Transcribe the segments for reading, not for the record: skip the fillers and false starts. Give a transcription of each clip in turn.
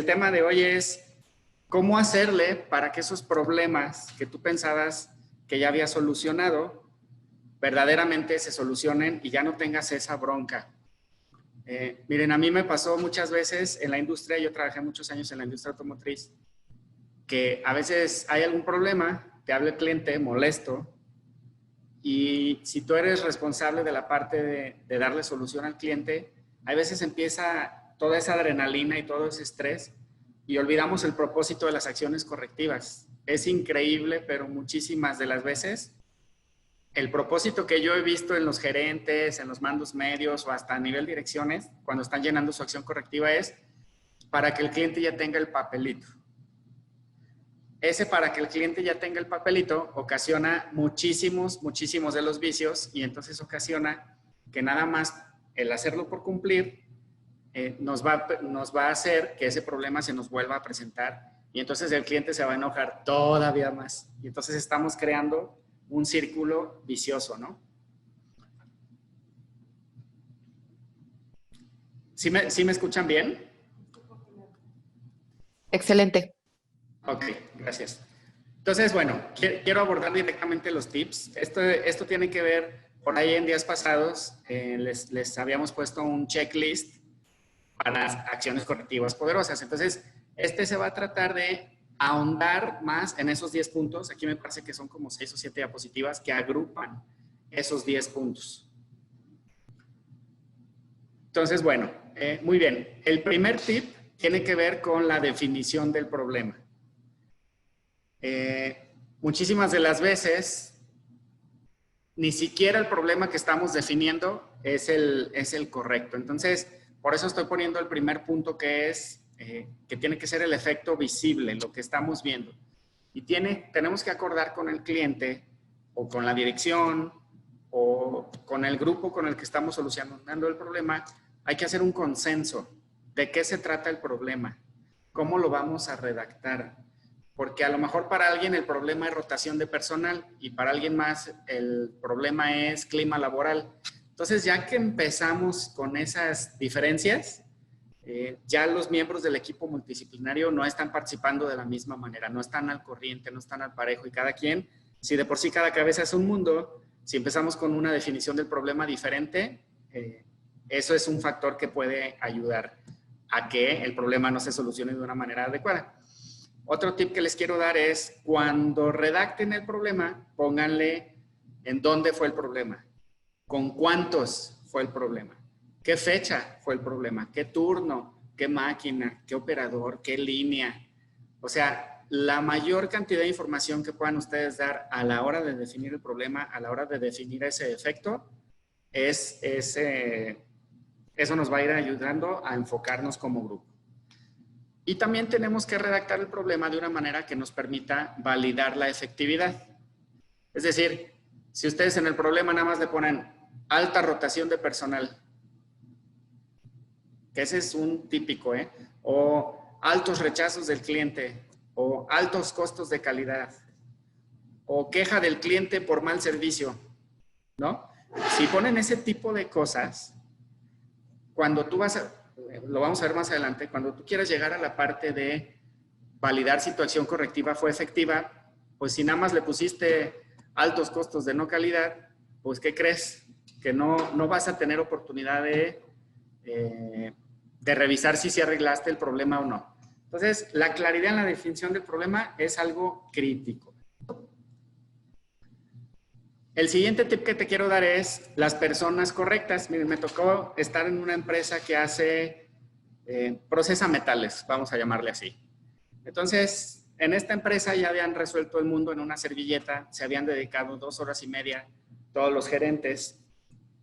tema de hoy es cómo hacerle para que esos problemas que tú pensabas que ya había solucionado, verdaderamente se solucionen y ya no tengas esa bronca. Miren, a mí me pasó muchas veces en la industria, yo trabajé muchos años en la industria automotriz, que a veces hay algún problema, te habla el cliente molesto, y si tú eres responsable de la parte de darle solución al cliente, a veces empieza toda esa adrenalina y todo ese estrés y olvidamos el propósito de las acciones correctivas. Es increíble, pero muchísimas de las veces el propósito que yo he visto en los gerentes, en los mandos medios o hasta a nivel direcciones, cuando están llenando su acción correctiva, es para que el cliente ya tenga el papelito. Ese para que el cliente ya tenga el papelito ocasiona muchísimos de los vicios y entonces ocasiona que nada más el hacerlo por cumplir nos va a hacer que ese problema se nos vuelva a presentar y entonces el cliente se va a enojar todavía más y entonces estamos creando un círculo vicioso, ¿no? ¿Sí me escuchan bien? Excelente. Ok, gracias. Entonces, bueno, quiero abordar directamente los tips. Esto tiene que ver, por ahí en días pasados, les habíamos puesto un checklist para acciones correctivas poderosas. Entonces, se va a tratar de ahondar más en esos 10 puntos. Aquí me parece que son como 6 o 7 diapositivas que agrupan esos 10 puntos. Entonces, bueno, muy bien. El primer tip tiene que ver con la definición del problema. Muchísimas de las veces ni siquiera el problema que estamos definiendo es el correcto. Entonces, por eso estoy poniendo el primer punto que es que tiene que ser el efecto visible, lo que estamos viendo. Y tenemos que acordar con el cliente o con la dirección o con el grupo con el que estamos solucionando el problema. Hay que hacer un consenso de qué se trata el problema, cómo lo vamos a redactar. Porque a lo mejor para alguien el problema es rotación de personal y para alguien más el problema es clima laboral. Entonces, ya que empezamos con esas diferencias, ya los miembros del equipo multidisciplinario no están participando de la misma manera, no están al corriente, no están al parejo y cada quien, si de por sí cada cabeza es un mundo, si empezamos con una definición del problema diferente, eso es un factor que puede ayudar a que el problema no se solucione de una manera adecuada. Otro tip que les quiero dar es, cuando redacten el problema, pónganle en dónde fue el problema, con cuántos fue el problema, qué fecha fue el problema, qué turno, qué máquina, qué operador, qué línea. O sea, la mayor cantidad de información que puedan ustedes dar a la hora de definir el problema, a la hora de definir ese efecto, eso nos va a ir ayudando a enfocarnos como grupo. Y también tenemos que redactar el problema de una manera que nos permita validar la efectividad. Es decir, si ustedes en el problema nada más le ponen alta rotación de personal, que ese es un típico, o altos rechazos del cliente, o altos costos de calidad, o queja del cliente por mal servicio, ¿no? Si ponen ese tipo de cosas, cuando tú lo vamos a ver más adelante, cuando tú quieras llegar a la parte de validar si tu acción correctiva fue efectiva, pues si nada más le pusiste altos costos de no calidad, pues ¿qué crees? Que no vas a tener oportunidad de revisar si arreglaste el problema o no. Entonces, la claridad en la definición del problema es algo crítico. El siguiente tip que te quiero dar es las personas correctas. Miren, me tocó estar en una empresa que procesa metales, vamos a llamarle así. Entonces, en esta empresa ya habían resuelto el mundo en una servilleta, se habían dedicado 2 horas y media todos los gerentes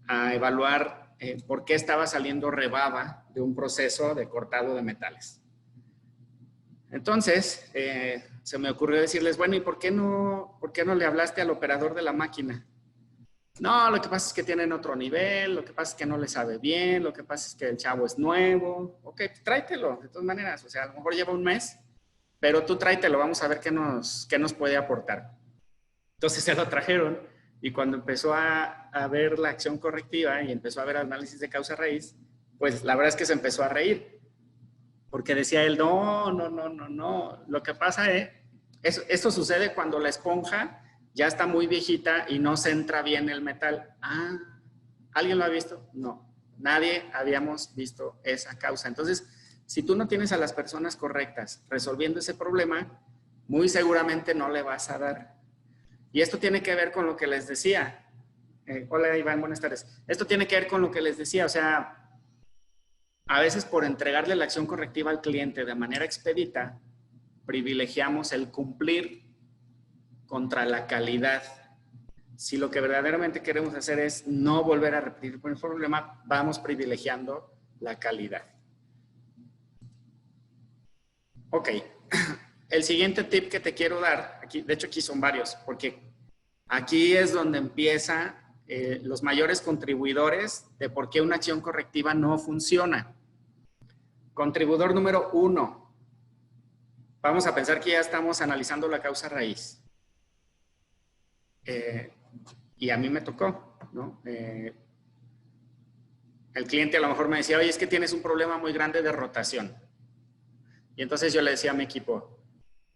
a evaluar por qué estaba saliendo rebaba de un proceso de cortado de metales. Entonces, se me ocurrió decirles, bueno, ¿y por qué no le hablaste al operador de la máquina? No, lo que pasa es que tienen otro nivel, lo que pasa es que no le sabe bien, lo que pasa es que el chavo es nuevo. Ok, tráetelo, de todas maneras. O sea, a lo mejor lleva un mes, pero tú tráetelo, vamos a ver qué nos puede aportar. Entonces se lo trajeron y cuando empezó a ver la acción correctiva y empezó a ver análisis de causa raíz, pues la verdad es que se empezó a reír. Porque decía él, no, no, no, no, no. Lo que pasa es, esto sucede cuando la esponja ya está muy viejita y no centra bien el metal. Ah, ¿alguien lo ha visto? No, nadie habíamos visto esa causa. Entonces, si tú no tienes a las personas correctas resolviendo ese problema, muy seguramente no le vas a dar. Y esto tiene que ver con lo que les decía. Hola Iván, buenas tardes. Esto tiene que ver con lo que les decía, o sea, a veces por entregarle la acción correctiva al cliente de manera expedita, privilegiamos el cumplir contra la calidad. Si lo que verdaderamente queremos hacer es no volver a repetir el problema, vamos privilegiando la calidad. Ok, el siguiente tip que te quiero dar, aquí, de hecho aquí son varios, porque aquí es donde empieza los mayores contribuidores de por qué una acción correctiva no funciona. Contribuidor número 1. Vamos a pensar que ya estamos analizando la causa raíz. Y a mí me tocó, ¿no? El cliente a lo mejor me decía, oye, es que tienes un problema muy grande de rotación. Y entonces yo le decía a mi equipo,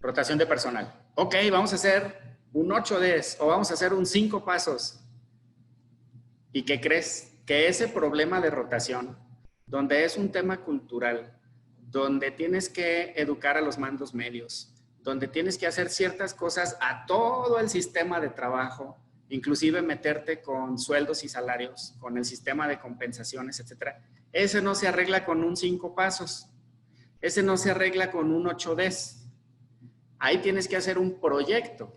rotación de personal. Ok, vamos a hacer un 8Ds o vamos a hacer un 5 pasos. ¿Y qué crees? Que ese problema de rotación, donde es un tema cultural, donde tienes que educar a los mandos medios, donde tienes que hacer ciertas cosas a todo el sistema de trabajo, inclusive meterte con sueldos y salarios, con el sistema de compensaciones, etcétera. Ese no se arregla con un 5 pasos. Ese no se arregla con un 8Ds. Ahí tienes que hacer un proyecto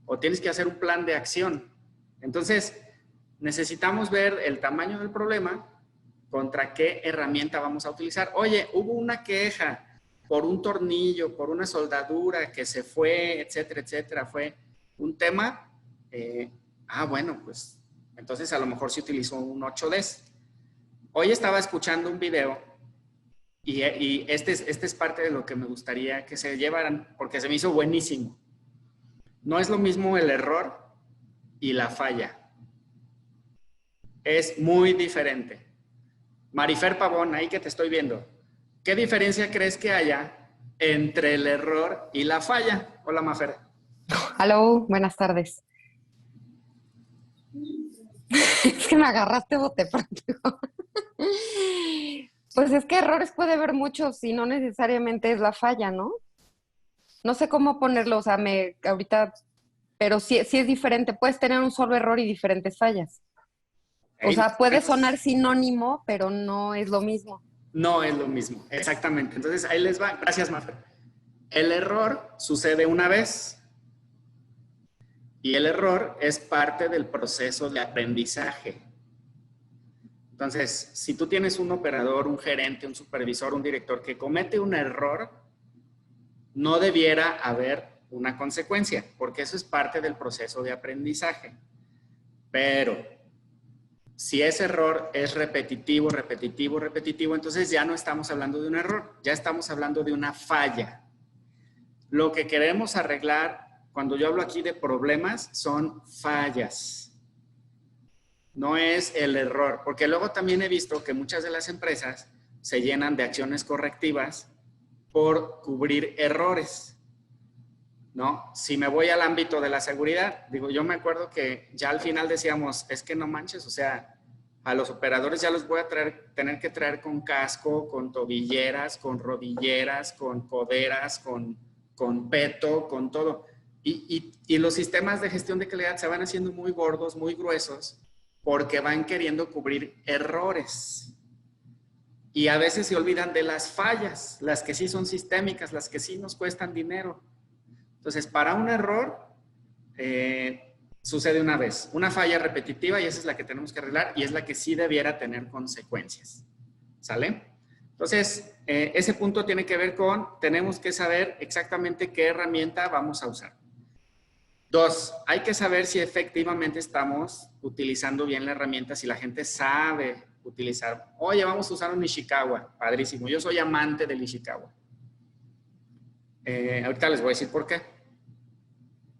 o tienes que hacer un plan de acción. Entonces, necesitamos ver el tamaño del problema, contra qué herramienta vamos a utilizar. Oye, hubo una queja por un tornillo, por una soldadura que se fue, etcétera, etcétera. Fue un tema. Bueno, pues entonces a lo mejor se utilizó un 8Ds. Hoy estaba escuchando un video y este es parte de lo que me gustaría que se llevaran, porque se me hizo buenísimo. No es lo mismo el error y la falla. Es muy diferente. Marifer Pavón, ahí que te estoy viendo. ¿Qué diferencia crees que haya entre el error y la falla? Hola, Mafer. Hello, buenas tardes. Es que me agarraste bote pronto. Pues es que errores puede haber muchos y no necesariamente es la falla, ¿no? No sé cómo ponerlo, o sea, ahorita, pero sí es diferente. Puedes tener un solo error y diferentes fallas. O sea, puede sonar sinónimo, pero no es lo mismo. No es lo mismo, exactamente. Entonces, ahí les va. Gracias, Mafer. El error sucede una vez y el error es parte del proceso de aprendizaje. Entonces, si tú tienes un operador, un gerente, un supervisor, un director que comete un error, no debiera haber una consecuencia, porque eso es parte del proceso de aprendizaje. Pero si ese error es repetitivo, repetitivo, repetitivo, entonces ya no estamos hablando de un error, ya estamos hablando de una falla. Lo que queremos arreglar, cuando yo hablo aquí de problemas, son fallas. No es el error, porque luego también he visto que muchas de las empresas se llenan de acciones correctivas por cubrir errores, ¿no? Si me voy al ámbito de la seguridad, digo, yo me acuerdo que ya al final decíamos, es que no manches, o sea, a los operadores ya los voy a tener que traer con casco, con tobilleras, con rodilleras, con coderas, con peto, con todo. Y los sistemas de gestión de calidad se van haciendo muy gordos, muy gruesos, porque van queriendo cubrir errores. Y a veces se olvidan de las fallas, las que sí son sistémicas, las que sí nos cuestan dinero. Entonces, para un error, sucede una vez. Una falla repetitiva y esa es la que tenemos que arreglar y es la que sí debiera tener consecuencias. ¿Sale? Entonces, ese punto tiene que ver con, tenemos que saber exactamente qué herramienta vamos a usar. 2, hay que saber si efectivamente estamos utilizando bien la herramienta, si la gente sabe utilizar. Oye, vamos a usar un Ishikawa, padrísimo. Yo soy amante del Ishikawa. Ahorita les voy a decir por qué.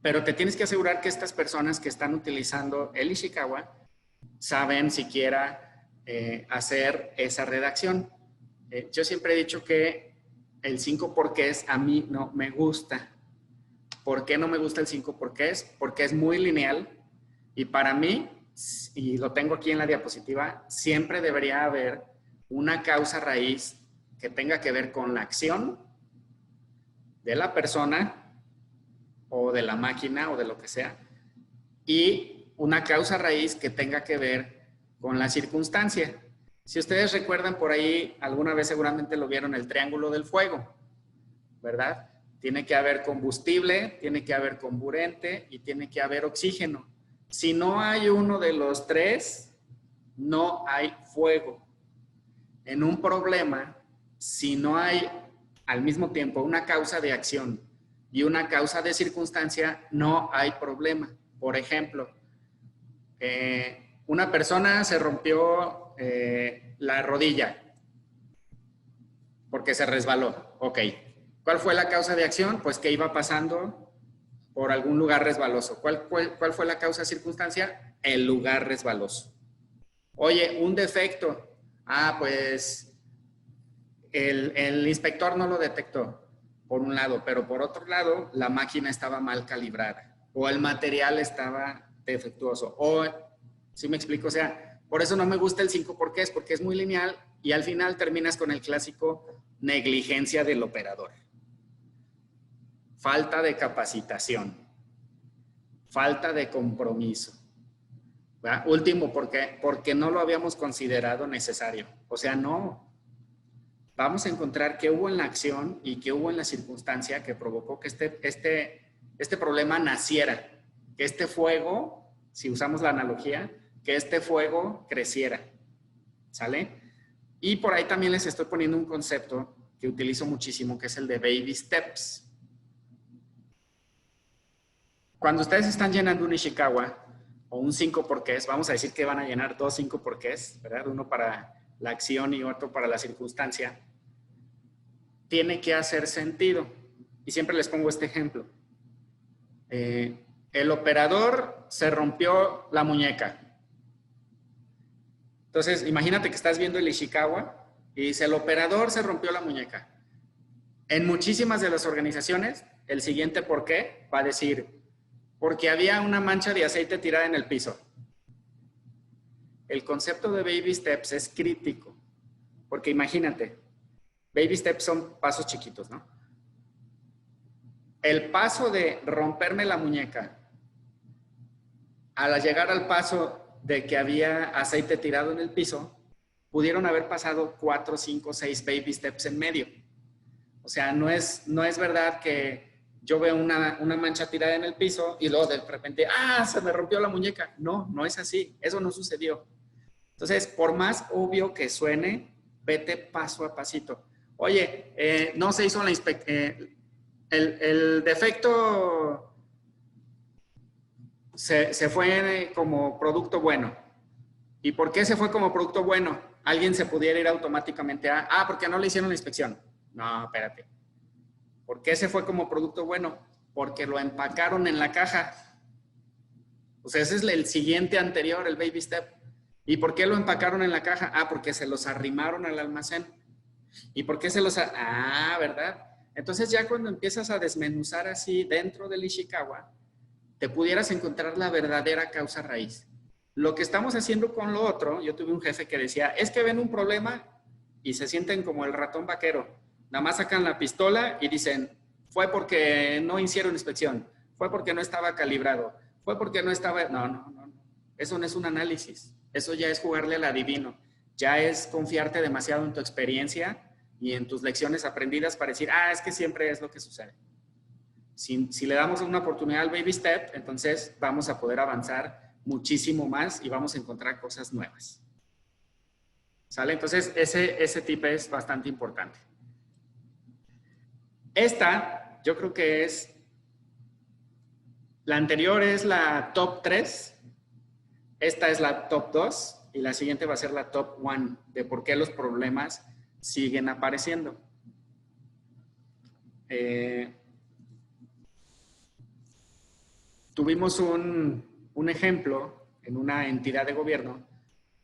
Pero te tienes que asegurar que estas personas que están utilizando el Ishikawa saben siquiera hacer esa redacción. Yo siempre he dicho que el 5 porqués a mí no me gusta. ¿Por qué no me gusta el 5 porqués? Porque es muy lineal y para mí, y lo tengo aquí en la diapositiva, siempre debería haber una causa raíz que tenga que ver con la acción de la persona o de la máquina o de lo que sea, y una causa raíz que tenga que ver con la circunstancia. Si ustedes recuerdan por ahí, alguna vez seguramente lo vieron, el triángulo del fuego, ¿verdad? Tiene que haber combustible, tiene que haber comburente y tiene que haber oxígeno. Si no hay uno de los tres, no hay fuego. En un problema, si no hay al mismo tiempo una causa de acción y una causa de circunstancia, no hay problema. Por ejemplo, una persona se rompió la rodilla porque se resbaló. Ok. ¿Cuál fue la causa de acción? Pues que iba pasando por algún lugar resbaloso. ¿Cuál fue la causa de circunstancia? El lugar resbaloso. Oye, un defecto. Ah, pues el inspector no lo detectó, por un lado, pero por otro lado, la máquina estaba mal calibrada o el material estaba defectuoso. O, ¿sí me explico? O sea, por eso no me gusta el 5 porqués, porque es muy lineal y al final terminas con el clásico negligencia del operador. Falta de capacitación, falta de compromiso. ¿Verdad? Último, porque no lo habíamos considerado necesario. O sea, no. Vamos a encontrar qué hubo en la acción y qué hubo en la circunstancia que provocó que este problema naciera. Que este fuego, si usamos la analogía, que este fuego creciera. ¿Sale? Y por ahí también les estoy poniendo un concepto que utilizo muchísimo, que es el de baby steps. Cuando ustedes están llenando un Ishikawa o un 5 porqués, vamos a decir que van a llenar 2 5 porqués, ¿verdad? Uno para la acción y otro para la circunstancia. Tiene que hacer sentido. Y siempre les pongo este ejemplo. El operador se rompió la muñeca. Entonces, imagínate que estás viendo el Ishikawa y dice, el operador se rompió la muñeca. En muchísimas de las organizaciones, el siguiente porqué va a decir, porque había una mancha de aceite tirada en el piso. El concepto de baby steps es crítico, porque imagínate, baby steps son pasos chiquitos, ¿no? El paso de romperme la muñeca al llegar al paso de que había aceite tirado en el piso, pudieron haber pasado 4, 5, 6 baby steps en medio. O sea, no es verdad que yo veo una mancha tirada en el piso y luego de repente, ¡ah! Se me rompió la muñeca. No, no es así. Eso no sucedió. Entonces, por más obvio que suene, vete paso a pasito. Oye, no se hizo la inspección. El defecto se fue como producto bueno. ¿Y por qué se fue como producto bueno? Alguien se pudiera ir automáticamente a, porque no le hicieron la inspección. No, espérate. ¿Por qué se fue como producto bueno? Porque lo empacaron en la caja. O sea, ese es el siguiente anterior, el baby step. ¿Y por qué lo empacaron en la caja? Ah, porque se los arrimaron al almacén. ¿Y por qué se los... ¿verdad? Entonces ya cuando empiezas a desmenuzar así dentro del Ishikawa, te pudieras encontrar la verdadera causa raíz. Lo que estamos haciendo con lo otro, yo tuve un jefe que decía, es que ven un problema y se sienten como el ratón vaquero. Nada más sacan la pistola y dicen, fue porque no hicieron inspección, fue porque no estaba calibrado, fue porque no estaba... No. Eso no es un análisis. Eso ya es jugarle al adivino. Ya es confiarte demasiado en tu experiencia y en tus lecciones aprendidas para decir, es que siempre es lo que sucede. Si le damos una oportunidad al baby step, entonces vamos a poder avanzar muchísimo más y vamos a encontrar cosas nuevas. ¿Sale? Entonces, ese tip es bastante importante. Esta, yo creo que es, la anterior es la top 3, esta es la top 2 y la siguiente va a ser la top 1 de por qué los problemas siguen apareciendo. Tuvimos un ejemplo en una entidad de gobierno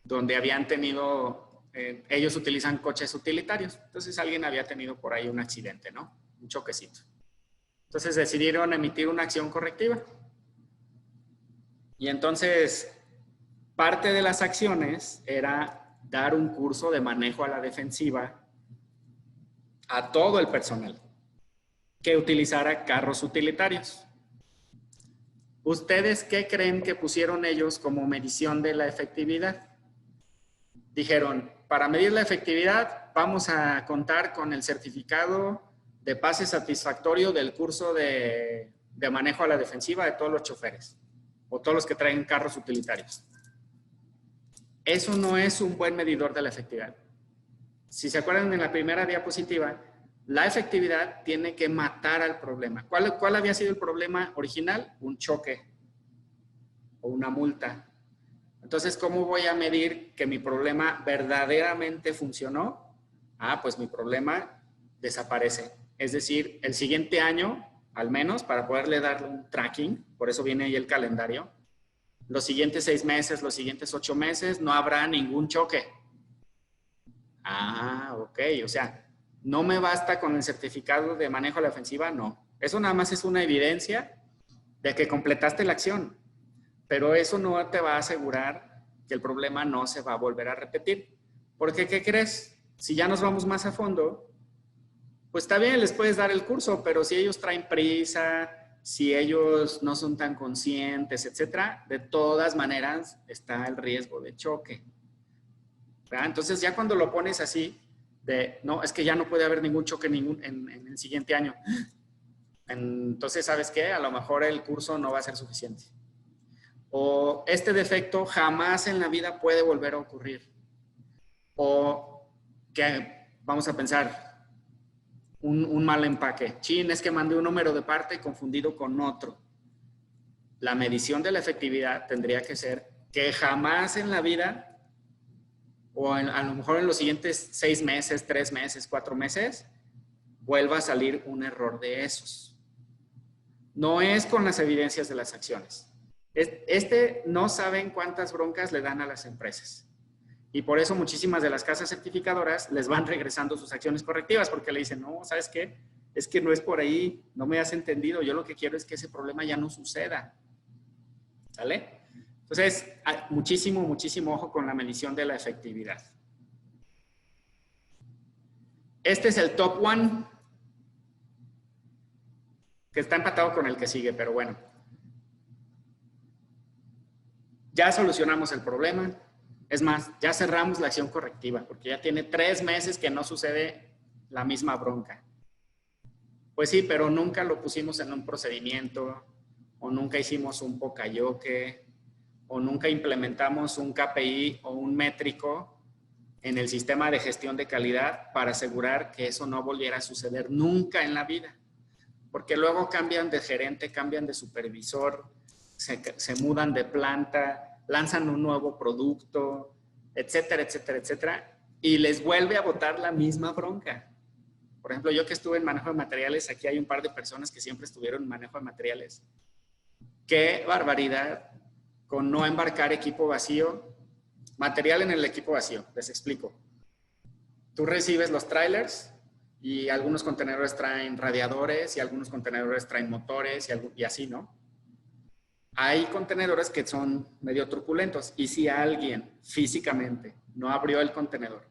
donde habían tenido ellos utilizan coches utilitarios. Entonces alguien había tenido por ahí un accidente, ¿no? Un choquecito. Entonces decidieron emitir una acción correctiva. Y entonces parte de las acciones era dar un curso de manejo a la defensiva a todo el personal que utilizara carros utilitarios. ¿Ustedes qué creen que pusieron ellos como medición de la efectividad? Dijeron, para medir la efectividad vamos a contar con el certificado de pase satisfactorio del curso de manejo a la defensiva de todos los choferes o todos los que traen carros utilitarios. Eso no es un buen medidor de la efectividad. Si se acuerdan en la primera diapositiva, la efectividad tiene que matar al problema. ¿Cuál había sido el problema original? Un choque o una multa. Entonces, ¿cómo voy a medir que mi problema verdaderamente funcionó? Pues mi problema desaparece. Es decir, el siguiente año, al menos, para poderle darle un tracking, por eso viene ahí el calendario, los siguientes 6 meses, los siguientes 8 meses, no habrá ningún choque. Ok. O sea, ¿no me basta con el certificado de manejo a la ofensiva? No. Eso nada más es una evidencia de que completaste la acción. Pero eso no te va a asegurar que el problema no se va a volver a repetir. Porque, ¿qué crees? Si ya nos vamos más a fondo, pues está bien, les puedes dar el curso, pero si ellos traen prisa, si ellos no son tan conscientes, etcétera, de todas maneras está el riesgo de choque. ¿Verdad? Entonces, ya cuando lo pones así, no, es que ya no puede haber ningún choque en el siguiente año. Entonces, ¿sabes qué? A lo mejor el curso no va a ser suficiente. O este defecto jamás en la vida puede volver a ocurrir. O que vamos a pensar, un mal empaque. Chin, es que mandé un número de parte confundido con otro. La medición de la efectividad tendría que ser que jamás en la vida, o a lo mejor en los siguientes 6 meses, 3 meses, 4 meses, vuelva a salir un error de esos. No es con las evidencias de las acciones. No saben cuántas broncas le dan a las empresas. Y por eso muchísimas de las casas certificadoras les van regresando sus acciones correctivas, porque le dicen, no, ¿sabes qué? Es que no es por ahí, no me has entendido. Yo lo que quiero es que ese problema ya no suceda. ¿Sale? Entonces, muchísimo, muchísimo ojo con la medición de la efectividad. Este es el top one, que está empatado con el que sigue, pero bueno. Ya solucionamos el problema. Es más, ya cerramos la acción correctiva, porque ya tiene 3 meses que no sucede la misma bronca. Pues sí, pero nunca lo pusimos en un procedimiento, o nunca hicimos un pocayoke, o nunca implementamos un KPI o un métrico en el sistema de gestión de calidad para asegurar que eso no volviera a suceder nunca en la vida. Porque luego cambian de gerente, cambian de supervisor, se mudan de planta, lanzan un nuevo producto, etcétera, etcétera, etcétera, y les vuelve a botar la misma bronca. Por ejemplo, yo que estuve en manejo de materiales, aquí hay un par de personas que siempre estuvieron en manejo de materiales. ¡Qué barbaridad con no embarcar equipo vacío! Material en el equipo vacío, les explico. Tú recibes los trailers y algunos contenedores traen radiadores y algunos contenedores traen motores y así, ¿no? Hay contenedores que son medio truculentos y si alguien físicamente no abrió el contenedor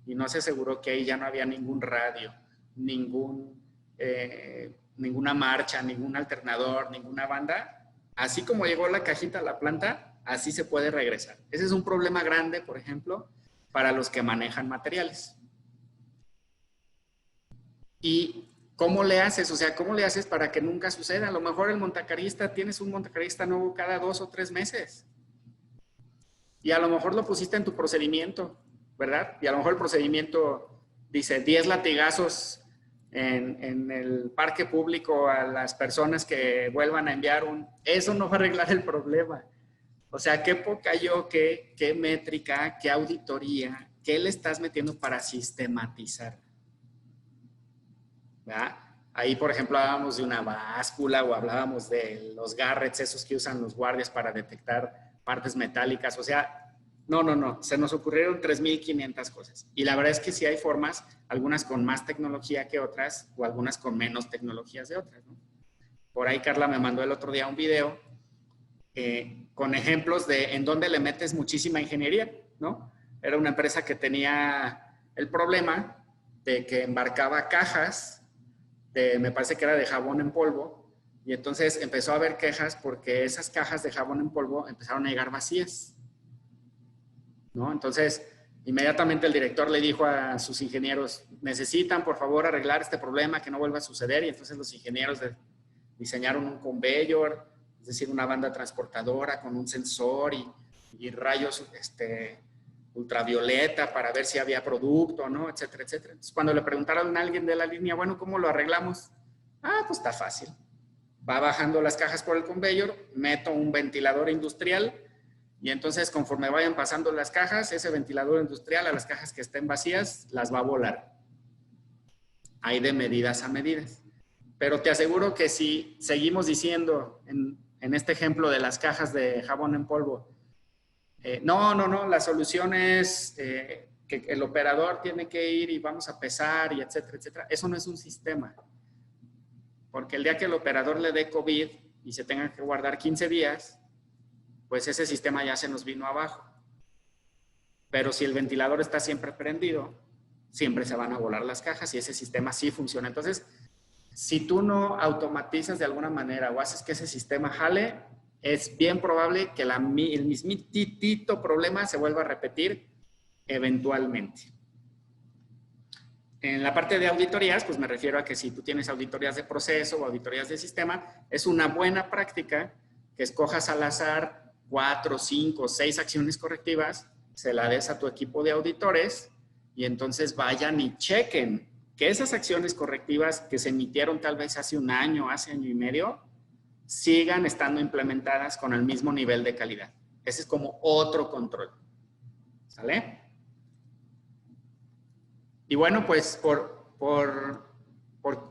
y no se aseguró que ahí ya no había ningún radio, ninguna marcha, ningún alternador, ninguna banda, así como llegó la cajita a la planta, así se puede regresar. Ese es un problema grande, por ejemplo, para los que manejan materiales. ¿Y cómo le haces? O sea, ¿cómo le haces para que nunca suceda? A lo mejor el montacarista, tienes un montacarista nuevo cada 2 o 3 meses. Y a lo mejor lo pusiste en tu procedimiento, ¿verdad? Y a lo mejor el procedimiento dice 10 latigazos en el parque público a las personas que vuelvan a enviar Eso no va a arreglar el problema. O sea, qué pocayoke, qué métrica, qué auditoría, qué le estás metiendo para sistematizar. ¿Verdad? Ahí, por ejemplo, hablábamos de una báscula o hablábamos de los garrets, esos que usan los guardias para detectar partes metálicas. O sea, No. Se nos ocurrieron 3,500 cosas. Y la verdad es que sí hay formas, algunas con más tecnología que otras o algunas con menos tecnologías de otras, ¿no? Por ahí Carla me mandó el otro día un video con ejemplos de en dónde le metes muchísima ingeniería, ¿no? Era una empresa que tenía el problema de que embarcaba cajas me parece que era de jabón en polvo, y entonces empezó a haber quejas porque esas cajas de jabón en polvo empezaron a llegar vacías, ¿no? Entonces, inmediatamente el director le dijo a sus ingenieros, necesitan por favor arreglar este problema, que no vuelva a suceder, y entonces los ingenieros diseñaron un conveyor, es decir, una banda transportadora con un sensor y rayos ultravioleta para ver si había producto, ¿no? Etcétera, etcétera. Entonces, cuando le preguntaron a alguien de la línea, bueno, ¿cómo lo arreglamos? Ah, pues está fácil. Va bajando las cajas por el conveyor, meto un ventilador industrial y entonces conforme vayan pasando las cajas, ese ventilador industrial a las cajas que estén vacías las va a volar. Hay de medidas a medidas. Pero te aseguro que si seguimos diciendo en este ejemplo de las cajas de jabón en polvo, no, la solución es que el operador tiene que ir y vamos a pesar y etcétera, etcétera. Eso no es un sistema. Porque el día que el operador le dé COVID y se tenga que guardar 15 días, pues ese sistema ya se nos vino abajo. Pero si el ventilador está siempre prendido, siempre se van a volar las cajas y ese sistema sí funciona. Entonces, si tú no automatizas de alguna manera o haces que ese sistema jale, es bien probable que el mismitito problema se vuelva a repetir eventualmente. En la parte de auditorías, pues me refiero a que si tú tienes auditorías de proceso o auditorías de sistema, es una buena práctica que escojas al azar 4, 5, 6 acciones correctivas, se la des a tu equipo de auditores y entonces vayan y chequen que esas acciones correctivas que se emitieron tal vez hace un año, hace año y medio, sigan estando implementadas con el mismo nivel de calidad. Ese es como otro control. ¿Sale? Y bueno, pues por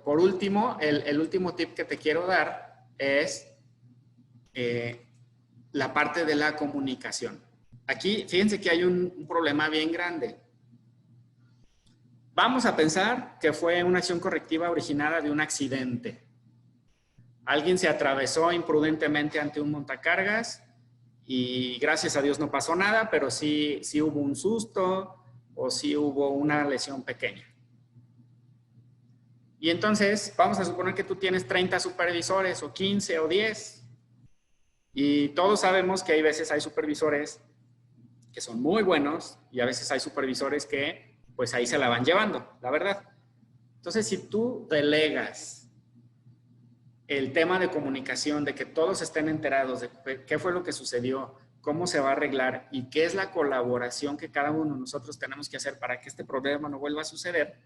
último, el último tip que te quiero dar es la parte de la comunicación. Aquí, fíjense que hay un problema bien grande. Vamos a pensar que fue una acción correctiva originada de un accidente. Alguien se atravesó imprudentemente ante un montacargas y gracias a Dios no pasó nada, pero sí hubo un susto o sí hubo una lesión pequeña. Y entonces vamos a suponer que tú tienes 30 supervisores o 15 o 10 y todos sabemos que hay veces hay supervisores que son muy buenos y a veces hay supervisores que pues ahí se la van llevando, la verdad. Entonces, si tú delegas el tema de comunicación, de que todos estén enterados de qué fue lo que sucedió, cómo se va a arreglar y qué es la colaboración que cada uno de nosotros tenemos que hacer para que este problema no vuelva a suceder,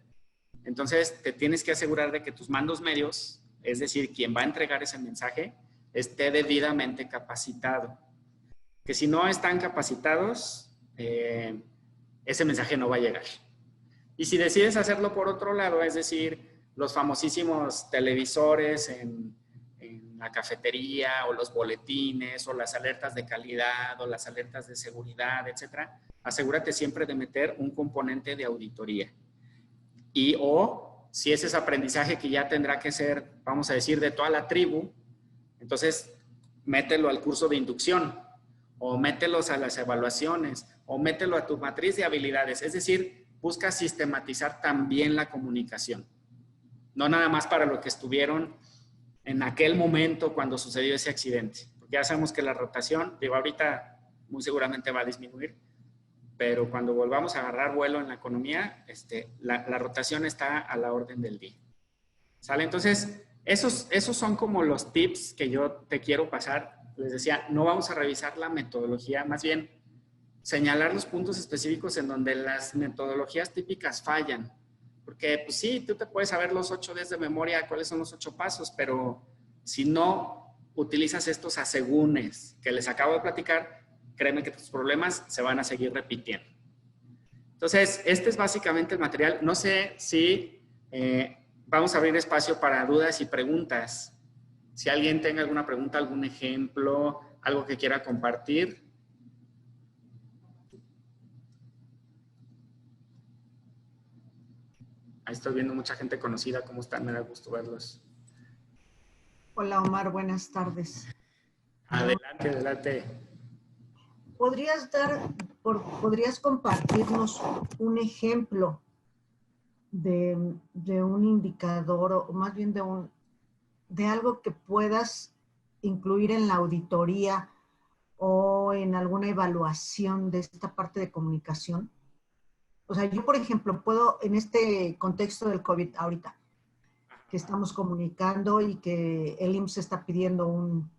entonces te tienes que asegurar de que tus mandos medios, es decir, quien va a entregar ese mensaje, esté debidamente capacitado. Que si no están capacitados, ese mensaje no va a llegar. Y si decides hacerlo por otro lado, es decir, los famosísimos televisores en la cafetería o los boletines o las alertas de calidad o las alertas de seguridad, etcétera, asegúrate siempre de meter un componente de auditoría. Y o si ese es aprendizaje que ya tendrá que ser, vamos a decir, de toda la tribu, entonces mételo al curso de inducción o mételos a las evaluaciones o mételo a tu matriz de habilidades. Es decir, busca sistematizar también la comunicación. No nada más para lo que estuvieron en aquel momento cuando sucedió ese accidente. Porque ya sabemos que la rotación, digo, ahorita muy seguramente va a disminuir, pero cuando volvamos a agarrar vuelo en la economía, la rotación está a la orden del día. ¿Sale? Entonces, esos son como los tips que yo te quiero pasar. Les decía, no vamos a revisar la metodología, más bien señalar los puntos específicos en donde las metodologías típicas fallan. Porque, pues sí, tú te puedes saber los 8 Ds de memoria, cuáles son los 8 pasos, pero si no utilizas estos asegúnes que les acabo de platicar, créeme que tus problemas se van a seguir repitiendo. Entonces, este es básicamente el material. No sé si vamos a abrir espacio para dudas y preguntas. Si alguien tenga alguna pregunta, algún ejemplo, algo que quiera compartir. Ahí estoy viendo mucha gente conocida. ¿Cómo están? Me da gusto verlos. Hola Omar, buenas tardes. Adelante, adelante. ¿Podrías compartirnos un ejemplo de un indicador o más bien de algo que puedas incluir en la auditoría o en alguna evaluación de esta parte de comunicación? O sea, yo, por ejemplo, puedo, en este contexto del COVID ahorita, que estamos comunicando y que el IMSS está pidiendo un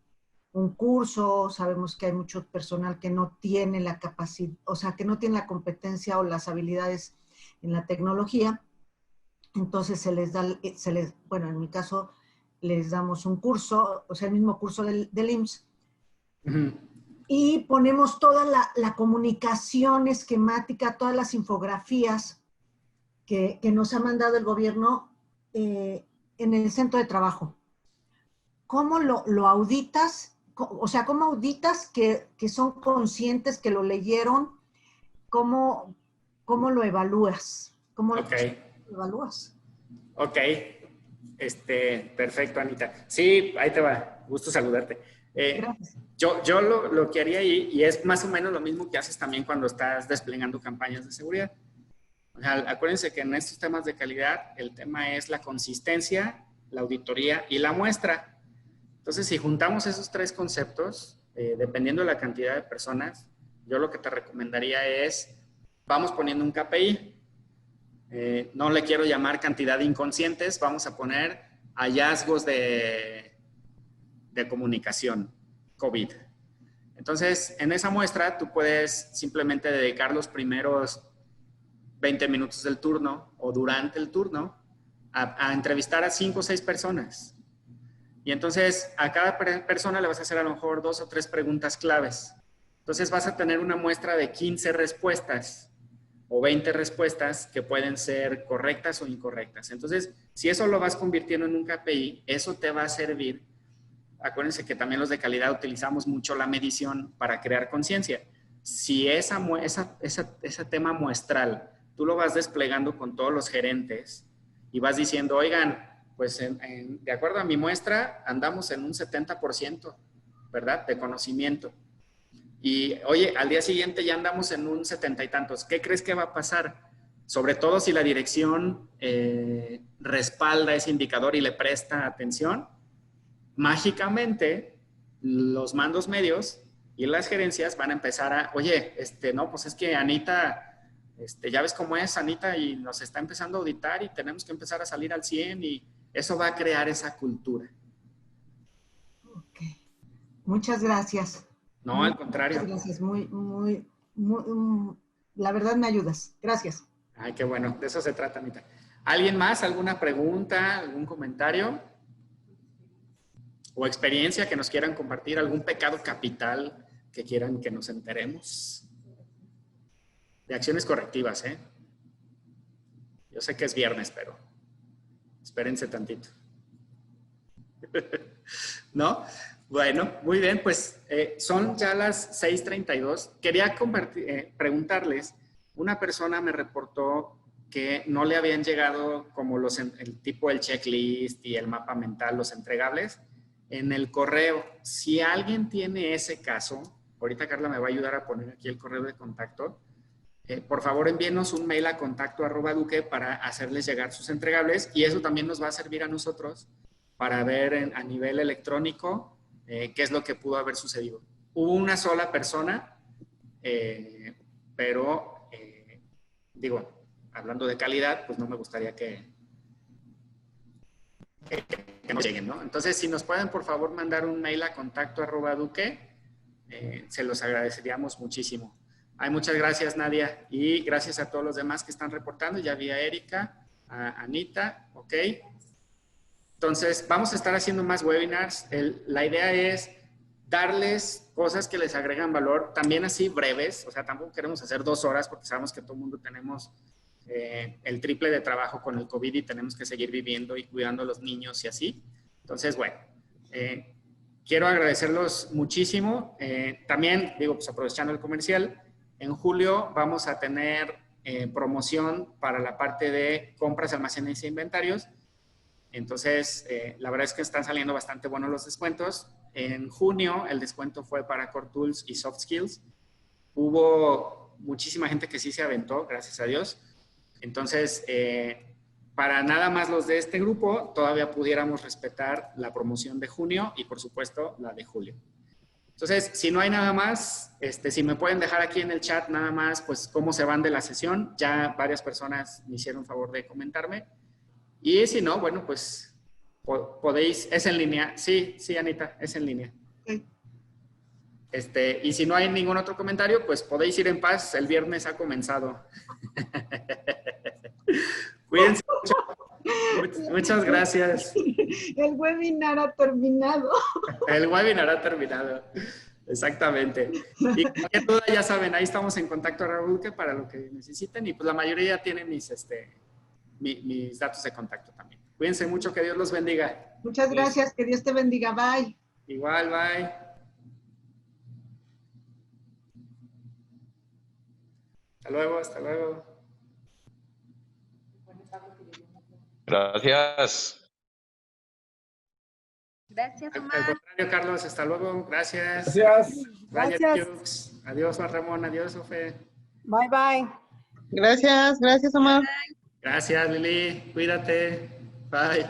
curso, sabemos que hay mucho personal que no tiene la capacidad, o sea, que no tiene la competencia o las habilidades en la tecnología, entonces bueno, en mi caso, les damos un curso, o sea, el mismo curso del IMSS, y ponemos toda la comunicación esquemática, todas las infografías que nos ha mandado el gobierno en el centro de trabajo. ¿Cómo lo auditas? O sea, ¿cómo auditas que son conscientes, que lo leyeron? ¿Cómo lo evalúas? ¿Cómo lo evalúas? Ok. Perfecto, Anita. Sí, ahí te va. Gusto saludarte. Gracias. Yo lo que haría ahí, y es más o menos lo mismo que haces también cuando estás desplegando campañas de seguridad. O sea, acuérdense que en estos temas de calidad, el tema es la consistencia, la auditoría y la muestra. Entonces, si juntamos esos tres conceptos, dependiendo de la cantidad de personas, yo lo que te recomendaría es, vamos poniendo un KPI. No le quiero llamar cantidad de inconscientes, vamos a poner hallazgos de comunicación COVID. Entonces, en esa muestra, tú puedes simplemente dedicar los primeros 20 minutos del turno o durante el turno a entrevistar a 5 o 6 personas. Y entonces a cada persona le vas a hacer a lo mejor 2 o 3 preguntas claves. Entonces vas a tener una muestra de 15 respuestas o 20 respuestas que pueden ser correctas o incorrectas. Entonces, si eso lo vas convirtiendo en un KPI, eso te va a servir. Acuérdense que también los de calidad utilizamos mucho la medición para crear conciencia. Si ese tema muestral tú lo vas desplegando con todos los gerentes y vas diciendo, oigan, pues de acuerdo a mi muestra andamos en un 70%, ¿verdad? De conocimiento. Y oye, al día siguiente ya andamos en un 70 y tantos. ¿Qué crees que va a pasar? Sobre todo si la dirección respalda ese indicador y le presta atención, mágicamente los mandos medios y las gerencias van a empezar a, oye, no, pues es que Anita, ya ves cómo es Anita y nos está empezando a auditar y tenemos que empezar a salir al 100 y eso va a crear esa cultura. Ok. Muchas gracias. No, al contrario. Muchas gracias. La verdad me ayudas. Gracias. Ay, qué bueno. De eso se trata, Anita. ¿Alguien más? ¿Alguna pregunta? ¿Algún comentario? ¿O experiencia que nos quieran compartir? ¿Algún pecado capital que quieran que nos enteremos? De acciones correctivas, ¿eh? Yo sé que es viernes, pero espérense tantito. ¿No? Bueno, muy bien, pues son ya las 6:32. Quería preguntarles, una persona me reportó que no le habían llegado como el tipo el checklist y el mapa mental, los entregables, en el correo. Si alguien tiene ese caso, ahorita Carla me va a ayudar a poner aquí el correo de contacto, por favor envíenos un mail a contacto@duque para hacerles llegar sus entregables y eso también nos va a servir a nosotros para ver a nivel electrónico qué es lo que pudo haber sucedido. Hubo una sola persona, pero digo, hablando de calidad, pues no me gustaría que nos lleguen, ¿no? Entonces, si nos pueden, por favor, mandar un mail a contacto@duque, se los agradeceríamos muchísimo. Ay, muchas gracias, Nadia, y gracias a todos los demás que están reportando. Ya vi a Erika, a Anita, ok. Entonces, vamos a estar haciendo más webinars. La idea es darles cosas que les agregan valor, también así breves, o sea, tampoco queremos hacer 2 horas porque sabemos que todo el mundo tenemos el triple de trabajo con el COVID y tenemos que seguir viviendo y cuidando a los niños y así. Entonces, bueno, quiero agradecerlos muchísimo. También, digo, pues aprovechando el comercial, en julio vamos a tener promoción para la parte de compras, almacenes e inventarios. Entonces, la verdad es que están saliendo bastante buenos los descuentos. En junio, el descuento fue para Core Tools y Soft Skills. Hubo muchísima gente que sí se aventó, gracias a Dios. Entonces, para nada más los de este grupo, todavía pudiéramos respetar la promoción de junio y, por supuesto, la de julio. Entonces, si no hay nada más, si me pueden dejar aquí en el chat nada más, pues, cómo se van de la sesión. Ya varias personas me hicieron favor de comentarme. Y si no, bueno, pues, podéis, es en línea. Sí, Anita, es en línea. Sí. Y si no hay ningún otro comentario, pues podéis ir en paz. El viernes ha comenzado. Cuídense mucho. Muchas gracias. El webinar ha terminado. El webinar ha terminado. Exactamente. Y cualquier duda, ya saben, ahí estamos en contacto, Raúl, que para lo que necesiten. Y pues la mayoría ya tiene mis datos de contacto también. Cuídense mucho, que Dios los bendiga. Muchas gracias, que Dios te bendiga. Bye. Igual, bye. Hasta luego, hasta luego. Gracias. Gracias, Al Omar. contrario, Carlos, hasta luego. Gracias. Gracias. Gracias. Adiós, Juan Ramón. Adiós, Ofe. Bye, bye. Gracias, gracias, Omar. Gracias, Lili. Cuídate. Bye.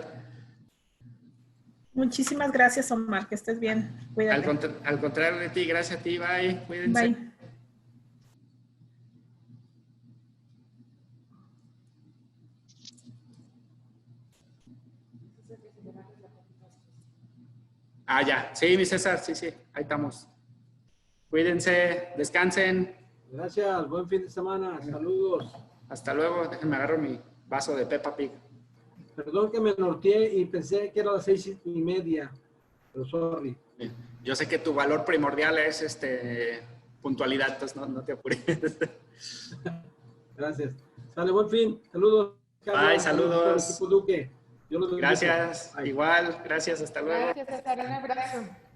Muchísimas gracias, Omar. Que estés bien. Cuídate. Al contrario de ti, gracias a ti. Bye. Cuídense. Bye. Ah, ya. Sí, mi César. Sí, sí. Ahí estamos. Cuídense. Descansen. Gracias. Buen fin de semana. Saludos. Hasta luego. Déjenme agarrar mi vaso de Peppa Pig. Perdón que me norteé y pensé que era las 6:30. Pero sorry. Yo sé que tu valor primordial es puntualidad, entonces no te apures. Gracias. Sale, buen fin. Saludos. Bye, saludos. Equipo Duque. Dios los bendiga. Gracias. Bye. Igual. Gracias. Hasta luego. Gracias, César. Un abrazo.